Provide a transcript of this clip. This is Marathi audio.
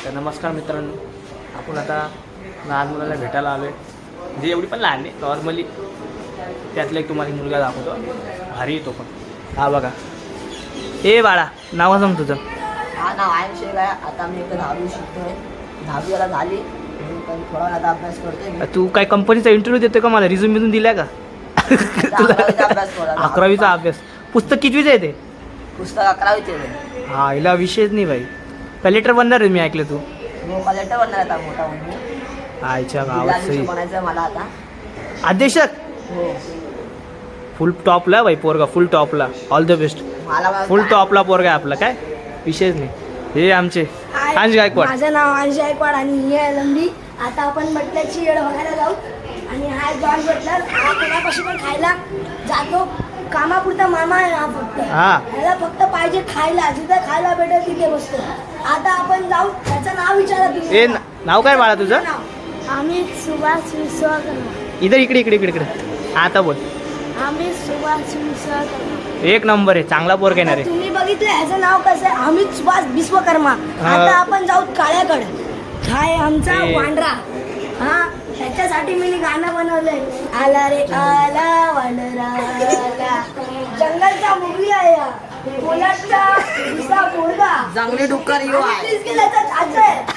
तर नमस्कार मित्रांनो, आपण आता लहान मुलाला भेटायला आलो आहे. म्हणजे एवढी पण लहान नाही, नॉर्मली त्यातला एक तुम्हाला मुलगा दाखवतो. भारी येतो पण. हा बघा. ए बाळा, नाव सांग तुझं. हा नाव आहे शेख आहे. आता मी इकडे 10वी शिकतोय. 10वी आता झाली. मी पण थोडा आता अभ्यास करतोय मी. तू काय कंपनीचा इंटरव्ह्यू देतोय का? मला रिझ्यूम बिझूम दिलाय का? अकरावीचा अभ्यास करतो. 11वीचा अभ्यास. पुस्तक कितवीचं आहे ते? पुस्तक 11वीचे आहे. हा, हिला विषयच नाही भाई. कलेक्टर बनणार आहे मी ऐकलं तू. हो कलेक्टर बनणार आता मोठा म्हणून. आयच्या गावात सही. बनायचं मला आता. अध्यक्षक हो. फुल टॉपला भाई पोरगा, फुल टॉपला. All the best. मला फुल टॉपला पोरगा आहे आपला, काय विषयच नाही. हे आमचे अंश गायकवाड. माझं नाव अंश गायकवाड आणि ही आहे लंबी. आता आपण बटल्याची येड बघायला जाऊ. आणि हा जॉन बटलर, हा कोणापाशी पण खायला जातो. कामापुरता मामा आहे हा फक्त. हा. त्याला फक्त पाहिजे खायला, जिथं खायला भेटेल तिथे बसतो. आता आपण जाऊ. त्याचं नाव विचारा तुम्ही. ए नाव काय बाळा तुझं? अमित सुभाष विश्वकर्मा. इधर इकडे इकडे इकडे इकडे आता बोल. अमित सुभाष विश्वकर्मा. एक नंबर आहे, चांगला पोरगा येणार आहे. तुम्ही बघितलं ह्याचं नाव कसं आहे? अमित सुभाष विश्वकर्मा. आता आपण जाऊ काळ्याकडे. हाय आमचा ए. वांडरा. हा त्याच्यासाठी मी गाणं बनवलंय. आला रे आला वांडरा आला. जंगलचा मुली आहे हा. पोलादचा दुसरा पोरगा. जंगली डुक्कर येऊ आहे. आणि प्लीज गेल्याचा चाचा आहे.